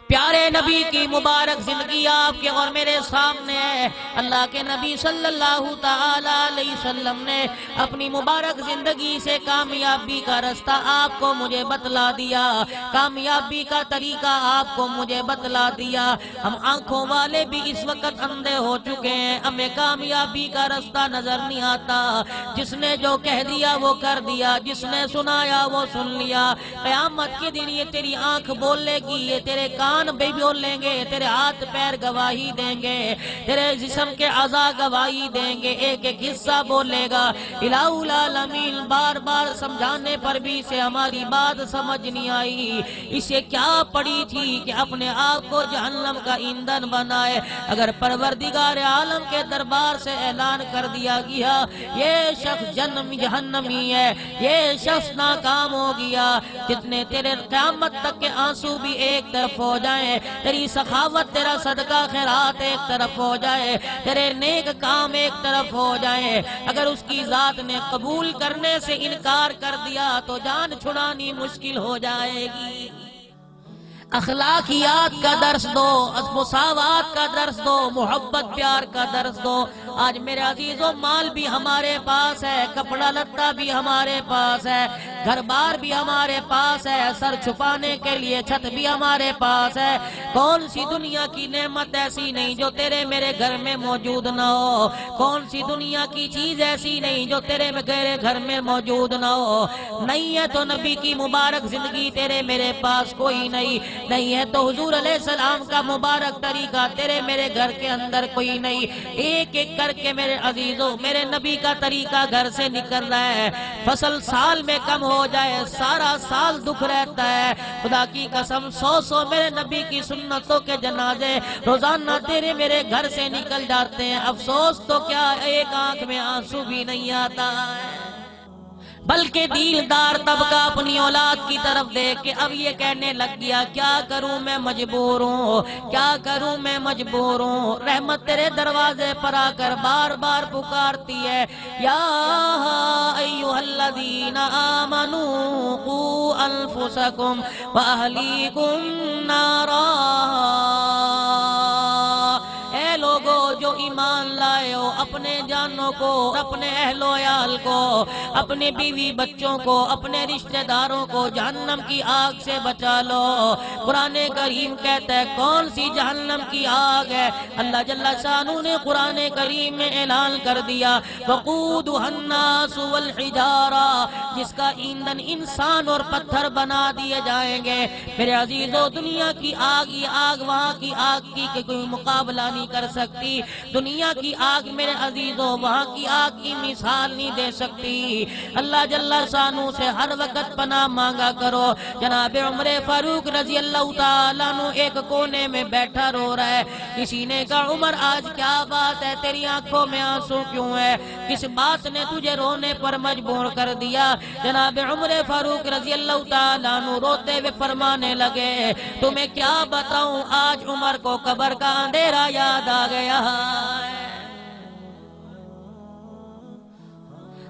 پیارے نبی کی مبارک زندگی آپ کے اور میرے سامنے ہے۔ اللہ کے نبی صلی اللہ تعالی علیہ وسلم نے اپنی مبارک زندگی سے کامیابی کا رستہ آپ کو مجھے بتلا دیا، کامیابی کا طریقہ آپ کو مجھے بتلا دیا۔ ہم آنکھوں والے بھی اس وقت اندھے ہو چکے ہیں، ہمیں کامیابی کا رستہ نظر نہیں آتا۔ جس نے جو کہہ دیا وہ کر دیا، جس نے سنایا وہ سن لیا۔ قیامت کے دن یہ تیری آنکھ بولے گی، یہ تیرے کان بھی بولیں گے، تیرے ہاتھ پیر گواہی دیں گے، تیرے جسم کے اعضاء گواہی دیں گے، ایک ایک حصہ بولے گا۔ الہ العالمین بار بار سمجھانے پر بھی اسے ہماری بات سمجھ نہیں آئی۔ اسے کیا پڑی تھی کہ اپنے آپ کو جہنم کا ایندھن بنائے؟ اگر پروردگار عالم کے دربار سے اعلان کر دیا گیا یہ شخص جہنمی ہے، یہ شخص ناکام ہو گیا، جتنے تیرے قیامت تک کے آنسو بھی ایک طرف ہو جائیں، تیری سخاوت تیرا صدقہ خیرات ایک طرف ہو جائے، تیرے نیک کام ایک طرف ہو جائیں، اگر اس کی ذات نے قبول کرنے سے انکار کر دیا تو جان چھڑانی مشکل ہو جائے گی۔ اخلاقیات کا درس دو، مساوات کا درس دو، محبت پیار کا درس دو۔ آج میرے عزیزوں مال بھی ہمارے پاس ہے، کپڑا لتا بھی ہمارے پاس ہے، گھر بار بھی ہمارے پاس ہے، سر چھپانے کے لیے چھت بھی ہمارے پاس ہے۔ کون سی دنیا کی نعمت ایسی نہیں جو تیرے میرے گھر میں موجود نہ ہو؟ کون سی دنیا کی چیز ایسی نہیں جو تیرے میرے گھر میں موجود نہ ہو؟ نہیں ہے تو نبی کی مبارک زندگی تیرے میرے پاس کوئی نہیں ہے تو حضور علیہ السلام کا مبارک طریقہ تیرے میرے گھر کے اندر کوئی نہیں۔ ایک ایک کر کے میرے عزیزوں میرے نبی کا طریقہ گھر سے نکل رہا ہے۔ فصل سال میں کم ہو جائے سارا سال دکھ رہتا ہے۔ خدا کی قسم سو میرے نبی کی سنتوں کے جنازے روزانہ تیرے میرے گھر سے نکل جاتے ہیں۔ افسوس تو کیا ایک آنکھ میں آنسو بھی نہیں آتا ہے، بلکہ دیندار طبقہ اپنی اولاد کی طرف دیکھ کے اب یہ کہنے لگ گیا کیا کروں میں مجبور ہوں، کیا کروں میں مجبور ہوں۔ رحمت تیرے دروازے پر آ کر بار بار پکارتی ہے، یا ایھا الذین آمنوا قوا انفسکم واہلیکم نارا۔ اے لوگو جو ایمان لائے ہو، اپنے جانوں کو، اپنے اہل و عیال کو، اپنے بیوی بچوں کو، اپنے رشتہ داروں کو جہنم کی آگ سے بچا لو۔ قرآن کریم کہتا ہے کون سی جہنم کی آگ ہے؟ اللہ جل شانہ نے قرآن کریم میں اعلان کر دیا وقودھا الناس والحجارہ، جس کا ایندھن انسان اور پتھر بنا دیے جائیں گے۔ میرے عزیزو دنیا کی آگ، یہ آگ وہاں کی آگ کی کوئی مقابلہ نہیں کر سکتی۔ دنیا کی آگ میرے عزیزو وہاں کی آگ کی مثال نہیں دے سکتی۔ اللہ جل شانہ سے ہر وقت پناہ مانگا کرو۔ جناب عمر فاروق رضی اللہ تعالیٰ عنہ ایک کونے میں بیٹھا رو رہا ہے۔ کسی نے کہا عمر آج کیا بات ہے، تیری آنکھوں میں آنسو کیوں ہے، کس بات نے تجھے رونے پر مجبور کر دیا؟ جناب عمر فاروق رضی اللہ تعالیٰ عنہ روتے ہوئے فرمانے لگے تمہیں کیا بتاؤں، آج عمر کو قبر کا اندھیرا یاد آ گیا ہے۔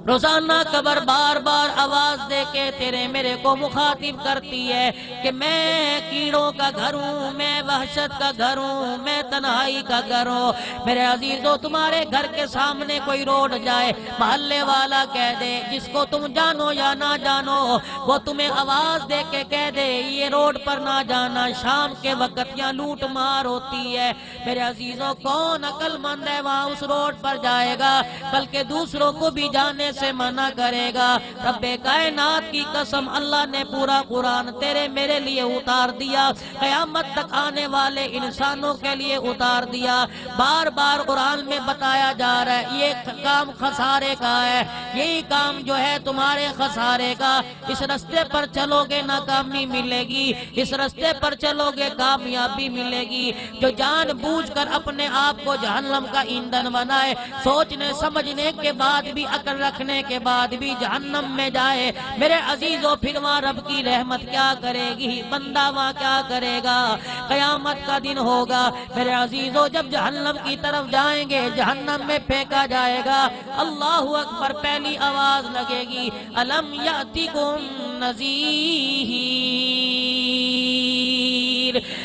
روزانہ قبر بار بار آواز دے کے تیرے میرے کو مخاطب کرتی ہے کہ میں کیڑوں کا گھر ہوں، میں وحشت کا گھر ہوں، میں تنہائی کا گھر ہوں۔ میرے عزیزو تمہارے گھر کے سامنے کوئی روڈ جائے، محلے والا کہہ دے، جس کو تم جانو یا نہ جانو وہ تمہیں آواز دے کے کہہ دے یہ روڈ پر نہ جانا، شام کے وقت یہاں لوٹ مار ہوتی ہے۔ میرے عزیزو کون عقل مند ہے وہاں اس روڈ پر جائے گا، بلکہ دوسروں کو بھی جانے سے منع کرے گا۔ رب کائنات کی قسم اللہ نے پورا قرآن تیرے میرے لیے اتار دیا، قیامت تک آنے والے انسانوں کے لیے اتار دیا۔ بار بار قرآن میں بتایا جا رہا ہے یہ کام خسارے کا ہے، یہی کام جو ہے تمہارے خسارے کا۔ اس رستے پر چلو گے ناکامی ملے گی، اس رستے پر چلو گے کامیابی ملے گی۔ جو جان بوجھ کر اپنے آپ کو جہنم کا ایندھن بنائے، سوچنے سمجھنے کے بعد بھی عقل رکھنے کے بعد بھی جہنم میں جائے، میرے عزیزو پھر وہاں رب کی رحمت کیا کرے گی، بندہ وہاں کیا کرے گا؟ قیامت کا دن ہوگا میرے عزیزو جب جہنم کی طرف جائیں گے، جہنم میں پھینکا جائے گا، اللہ اکبر پہلی آواز لگے گی الم یاتکم نذیر،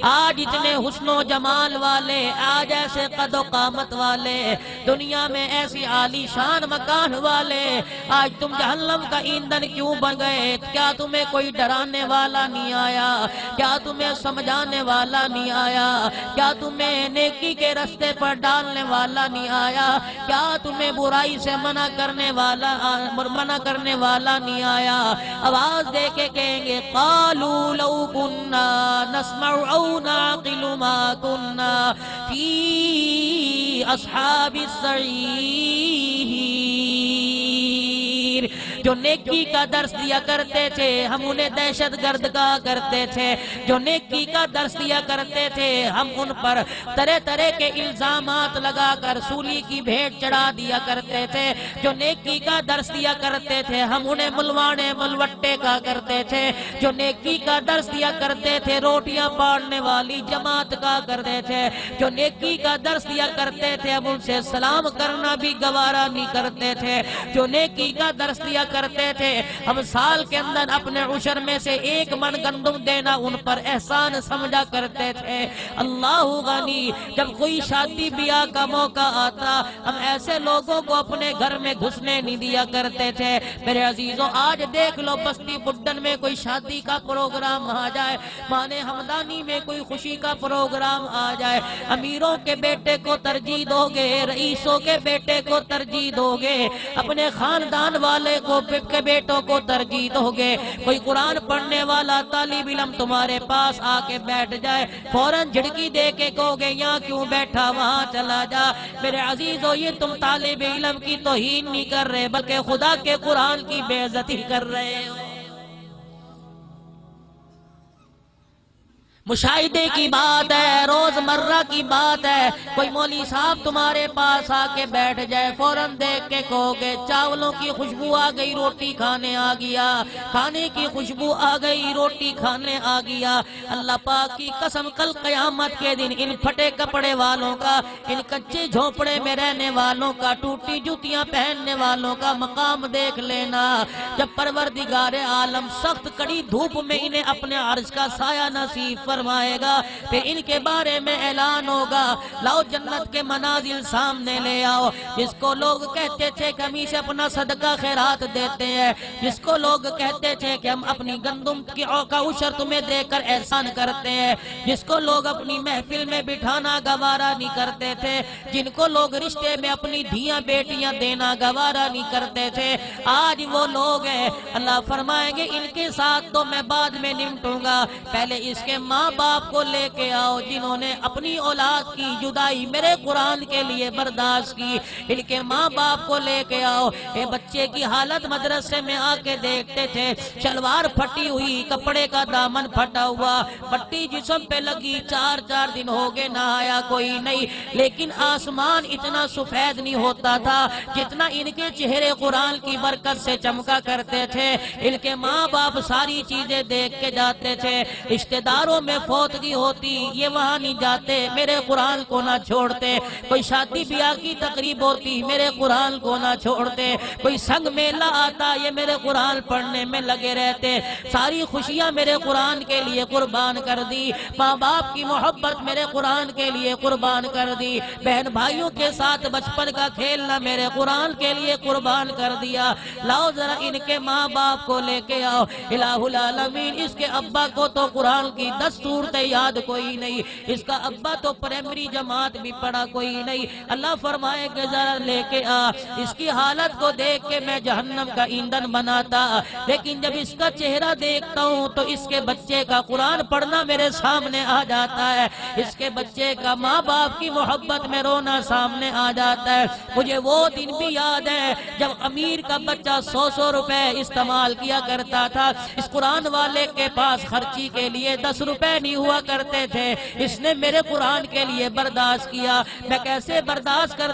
آج اتنے حسن و جمال والے، آج ایسے قد و قامت والے، دنیا میں ایسی عالی شان مکان والے، آج تم جہنم کا ایندھن کیوں بن گئے؟ کیا تمہیں کوئی ڈرانے والا نہیں آیا؟ کیا تمہیں سمجھانے والا نہیں آیا؟ کیا تمہیں نیکی کے راستے پر ڈالنے والا نہیں آیا؟ کیا تمہیں برائی سے منع کرنے والا نہیں آیا؟ آواز دے کے کہیں گے قالوا لو كنا نسمع او نعقل ما كنا فی اصحاب السعیر۔ جو نیکی کا درس دیا کرتے تھے ہم انہیں دہشت گرد کہا کرتے تھے، جو نیکی کا درس دیا کرتے تھے ہم ان پر طرح طرح کے الزامات لگا کر سولی کی بھیٹ چڑھا دیا کرتے تھے، جو نیکی کا درس دیا کرتے تھے ہم انہیں ملوانے ملوٹے کہا کرتے تھے، جو نیکی کا درس دیا کرتے تھے روٹیاں پاڑنے والی جماعت کہا کرتے تھے، جو نیکی کا درس دیا کرتے تھے ہم ان سے سلام کرنا بھی گوارا نہیں کرتے تھے، جو نیکی کا درس دیا کرتے تھے ہم سال کے اندر اپنے عشر میں سے 1 من گندم دینا ان پر احسان سمجھا کرتے تھے۔ اللہ غنی، جب کوئی شادی بیاہ کا موقع آتا ہم ایسے لوگوں کو اپنے گھر میں گھسنے نہیں دیا کرتے تھے۔ میرے عزیزوں آج دیکھ لو بستی بڈن میں کوئی شادی کا پروگرام آ جائے، مانے ہمدانی میں کوئی خوشی کا پروگرام آ جائے، امیروں کے بیٹے کو ترجیح دو گے، رئیسوں کے بیٹے کو ترجیح دو گے، اپنے خاندان والے کو کے بیٹوں کو ترجیح دو گے۔ کوئی قرآن پڑھنے والا طالب علم تمہارے پاس آ کے بیٹھ جائے فوراً جھڑکی دے کے کہو گے یہاں کیوں بیٹھا، وہاں چلا جا۔ میرے عزیزو یہ تم طالب علم کی توہین نہیں کر رہے بلکہ خدا کے قرآن کی بے عزتی کر رہے ہو۔ مشاہدے کی بات ہے، روزمرہ کی بات ہے، کوئی مولوی صاحب تمہارے پاس آ کے بیٹھ جائے فوراً دیکھ کے کہو گے چاولوں کی خوشبو آ گئی روٹی کھانے آ گیا، کھانے کی خوشبو آ گئی روٹی کھانے آ گیا۔ اللہ پاک کی قسم کل قیامت کے دن ان پھٹے کپڑے والوں کا، ان کچے جھونپڑے میں رہنے والوں کا، ٹوٹی جوتیاں پہننے والوں کا مقام دیکھ لینا۔ جب پروردگار عالم سخت کڑی دھوپ میں انہیں اپنے عرش کا سایہ نصیب فرمائے گا، پھر ان کے بارے میں اعلان ہوگا لاؤ جنت کے منازل سامنے لے آؤ۔ جس کو لوگ کہتے تھے کہ ہم اسے اپنا صدقہ خیرات دیتے ہیں، جس کو لوگ کہتے تھے کہ ہم اپنی گندم کا عشر تمہیں دے کر احسان کرتے ہیں، جس کو لوگ اپنی محفل میں بٹھانا گوارا نہیں کرتے تھے، جن کو لوگ رشتے میں اپنی دھیاں بیٹیاں دینا گوارا نہیں کرتے تھے، آج وہ لوگ ہیں اللہ فرمائیں گے ان کے ساتھ تو میں بعد میں نمٹوں گا، پہلے اس کے ماں باپ کو لے کے آؤ جنہوں نے اپنی اولاد کی جدائی میرے قرآن کے لیے برداشت کی، ان کے ماں باپ کو لے کے آؤ۔ اے بچے کی حالت مدرسے میں آ کے دیکھتے تھے شلوار پھٹی ہوئی، کپڑے کا دامن پھٹا ہوا، پٹی جسم پہ لگی، 4 دن ہو گئے نہایا کوئی نہیں، لیکن آسمان اتنا سفید نہیں ہوتا تھا جتنا ان کے چہرے قرآن کی برکت سے چمکا کرتے تھے۔ ان کے ماں باپ ساری چیزیں دیکھ کے جاتے تھے، رشتہ داروں میں فوتگی ہوتی یہ وہاں نہیں جاتے، میرے قرآن کو نہ چھوڑتے، کوئی شادی بیاہ کی تقریب ہوتی میرے قرآن کو نہ چھوڑتے، کوئی سنگ میلہ آتا یہ میرے قرآن پڑھنے میں لگے رہتے، ساری خوشیاں میرے قرآن کے لیے قربان کر دی، ماں باپ کی محبت میرے قرآن کے لیے قربان کر دی، بہن بھائیوں کے ساتھ بچپن کا کھیلنا میرے قرآن کے لیے قربان کر دیا۔ لاؤ ذرا ان کے ماں باپ کو لے کے آؤ، الہ العالمین اس کے ابا کو تو قرآن کی 10 صورتیں یاد کوئی نہیں، اس کا ابا تو پرائمری جماعت بھی پڑھا کوئی نہیں، اللہ فرمائے کہ ذرا لے کے آ، اس کی حالت کو دیکھ کے میں جہنم کا ایندھن بناتا، لیکن جب اس کا چہرہ دیکھتا ہوں تو اس کے بچے کا قرآن پڑھنا میرے سامنے آ جاتا ہے، اس کے بچے کا ماں باپ کی محبت میں رونا سامنے آ جاتا ہے۔ مجھے وہ دن بھی یاد ہے جب امیر کا بچہ 100 روپے استعمال کیا کرتا تھا، اس قرآن والے کے پاس خرچی کے لیے 10 روپے نہیں ہوا کرتے تھے، اس نے میرے قرآن کے لیے برداشت کیا، میں کیسے برداشت کر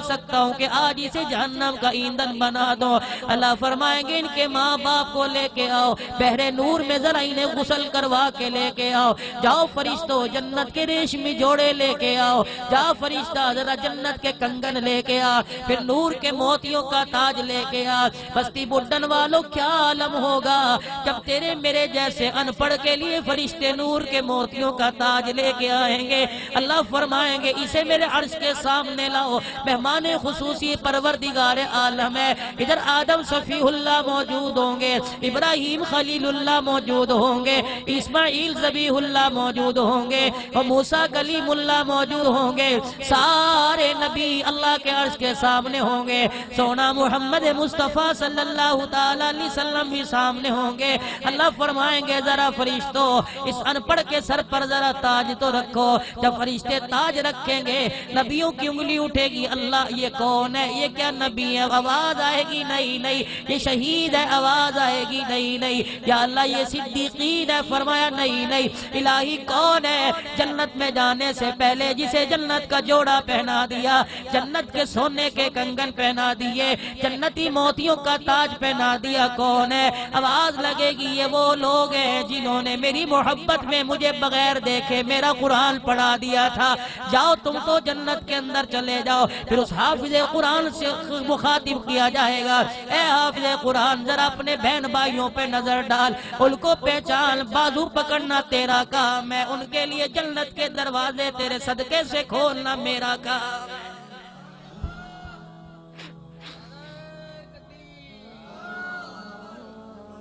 سکتا ہوں کہ آج اسے جہنم کا ایندھن بنا دو۔ اللہ فرمائیں گے ان کے ماں باپ کو لے کے آؤ، بحر نور میں ذرا انہیں غسل کروا کے لے کے آؤ، جاؤ فرشتوں جنت کے ریشمی جوڑے لے کے آؤ، جاؤ فرشتہ ذرا جنت کے کنگن لے کے آ، پھر نور کے موتیوں کا تاج لے کے آ۔ بستی بڈن والوں کیا عالم ہوگا جب تیرے میرے جیسے ان پڑھ کے لیے فرشتے نور نور کے موتیوں کا تاج لے کے آئیں گے. اللہ فرمائیں گے اسے میرے عرش کے سامنے لاؤ. مہمان خصوصی پروردگار عالم ہے. ادھر آدم صفی اللہ موجود ہوں گے, ابراہیم خلیل اللہ موجود ہوں گے, اسماعیل ذبیح اللہ موجود ہوں گے, اور موسیٰ کلیم اللہ موجود ہوں گے. سارے نبی اللہ کے عرش کے سامنے ہوں گے. سونا محمد مصطفیٰ صلی اللہ تعالیٰ علیہ وسلم بھی سامنے ہوں گے. اللہ فرمائیں گے ذرا فرشتوں اس ان پڑھ کے سر پر ذرا تاج تو رکھو. جب فرشتے تاج رکھیں گے نبیوں کی انگلی اٹھے گی. اللہ یہ کون ہے؟ یہ کیا نبی ہے؟ آواز آئے گی نہیں نہیں. یہ شہید ہے؟ آواز آئے گی نہیں نہیں. یا اللہ یہ صدیقین ہے؟ فرمایا نہیں نہیں. الہی کون ہے جنت میں جانے سے پہلے جسے جنت کا جوڑا پہنا دیا, جنت کے سونے کے کنگن پہنا دیے, جنتی موتیوں کا تاج پہنا دیا؟ کون ہے؟ آواز لگے گی یہ وہ لوگ ہیں جنہوں نے میری محبت میں مجھے بغیر دیکھے میرا قرآن پڑھا دیا تھا. جاؤ تم تو جنت کے اندر چلے جاؤ. پھر اس حافظ قرآن سے مخاطب کیا جائے گا, اے حافظ قرآن ذرا اپنے بہن بھائیوں پہ نظر ڈال, ان کو پہچان, بازو پکڑنا تیرا کام ہے, ان کے لیے جنت کے دروازے تیرے صدقے سے کھولنا میرا کام ہے.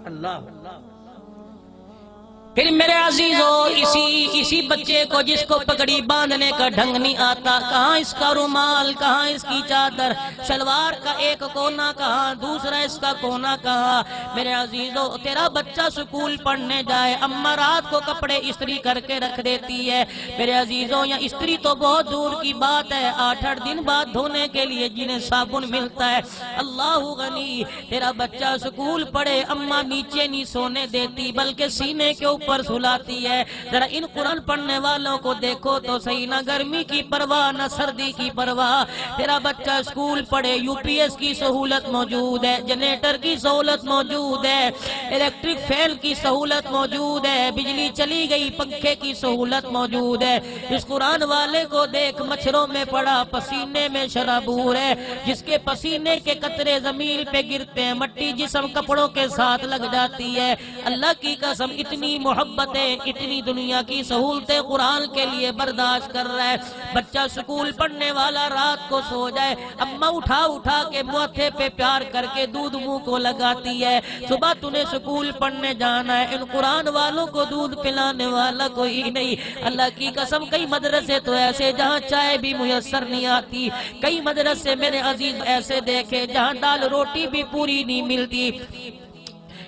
اللہ پھر میرے عزیزو اسی بچے کو جس کو پگڑی باندھنے کا ڈھنگ نہیں آتا, کہاں اس کا رومال, کہاں اس کی چادر, شلوار کا ایک کونا کہاں, دوسرا اس کا کونا کہاں. میرے عزیزو تیرا بچہ سکول پڑھنے جائے, اماں رات کو کپڑے استری کر کے رکھ دیتی ہے. میرے عزیزو یا استری تو بہت دور کی بات ہے, 8 دن بعد دھونے کے لیے جنہیں صابن ملتا ہے. اللہ غنی, تیرا بچہ سکول پڑھے, اماں نیچے نہیں سونے دیتی بلکہ سینے کے اوپر سلاتی ہے. ذرا ان قرآن پڑھنے والوں کو دیکھو تو صحیح, نہ گرمی کی پرواہ نہ سردی کی پرواہ. تیرا بچہ اسکول پڑھے, یو پی ایس کی سہولت موجود ہے, جنریٹر کی سہولت موجود ہے, الیکٹرک فین کی سہولت موجود ہے, بجلی چلی گئی پنکھے کی سہولت موجود ہے. اس قرآن والے کو دیکھ, مچھروں میں پڑا, پسینے میں شرابور ہے, جس کے پسینے کے قطرے زمین پہ گرتے ہیں, مٹی جسم کپڑوں کے ساتھ لگ جاتی ہے. اللہ کی قسم اتنی محبتیں, اتنی دنیا کی سہولتیں قرآن کے لیے برداشت کر رہا ہے. بچہ سکول پڑھنے والا رات کو سو جائے, اماں اٹھا کے ماتھے پہ پیار کر کے دودھ منہ کو لگاتی ہے. صبح تُنے سکول پڑھنے جانا ہے, ان قرآن والوں کو دودھ پلانے والا کوئی نہیں. اللہ کی قسم کئی مدرسے تو ایسے جہاں چائے بھی میسر نہیں آتی, کئی مدرسے میرے عزیز ایسے دیکھے جہاں دال روٹی بھی پوری نہیں ملتی.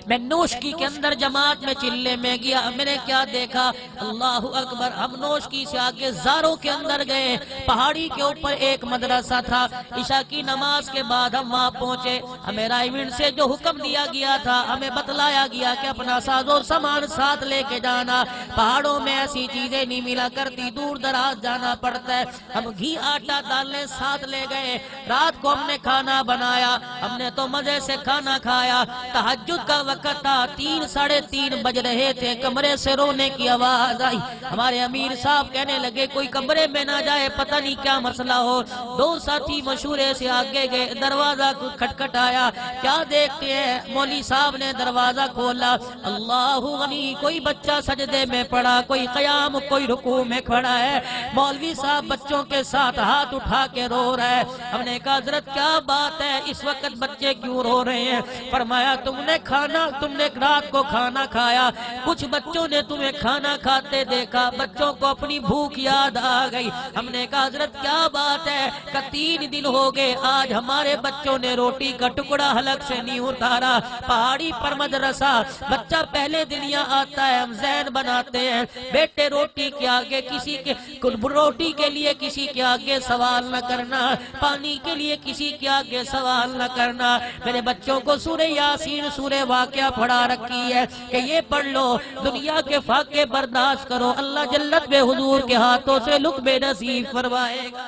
میں نوشکی کے اندر جماعت میں چلے میں گیا, میں نے کیا دیکھا, اللہ اکبر. ہم نوشکی سے آگے زاروں کے اندر گئے, پہاڑی کے اوپر ایک مدرسہ تھا. عشاء کی نماز کے بعد ہم وہاں پہنچے. ہمیں رائیوینڈ سے جو حکم دیا گیا تھا, ہمیں بتلایا گیا کہ اپنا ساز و سامان ساتھ لے کے جانا. پہاڑوں میں ایسی چیزیں نہیں ملا کرتی, دور دراز جانا پڑتا ہے. ہم گھی آٹا دالنے ساتھ لے گئے. رات کو ہم نے کھانا بنایا, ہم نے تو مزے سے کھانا کھایا. تہجد کا وقت تھا, 3 ساڑھے 3 بج رہے تھے, کمرے سے رونے کی آواز آئی. ہمارے امیر صاحب کہنے لگے کوئی کمرے میں نہ جائے, پتہ نہیں کیا مسئلہ ہو. 2 ساتھی مشورے سے آگے گئے, دروازہ کھٹکھٹایا, کیا دیکھتے ہیں, مولوی صاحب نے دروازہ کھولا. اللہ غنی, کوئی بچہ سجدے میں پڑا, کوئی قیام, کوئی رکوع میں کھڑا ہے. مولوی صاحب بچوں کے ساتھ ہاتھ اٹھا کے رو رہا ہے. ہم نے کہا حضرت کیا بات ہے, اس وقت بچے کیوں رو رہے ہیں؟ فرمایا تم نے رات کو کھانا کھایا, کچھ بچوں نے تمہیں کھانا کھاتے دیکھا, بچوں کو اپنی بھوک یاد آ گئی. ہم نے کہا حضرت کیا بات ہے؟ کہ 3 دن ہو گئے آج ہمارے بچوں نے روٹی کا ٹکڑا حلق سے نہیں اتارا. پہاڑی پر مدرسہ, بچہ پہلے دن یہاں آتا ہے, ہم ذہن بناتے ہیں بیٹے روٹی کے آگے کسی کے, روٹی کے لیے کسی کے آگے سوال نہ کرنا, پانی کے لیے کسی کے آگے سوال نہ کرنا. میرے بچوں کو سورہ یاسین, سورہ واقعہ پڑھا رکھی ہے کہ یہ پڑھ لو, دنیا کے فاقے برداشت کرو, اللہ جلت بے حضور کے ہاتھوں سے لقمے نصیب فرمائے گا.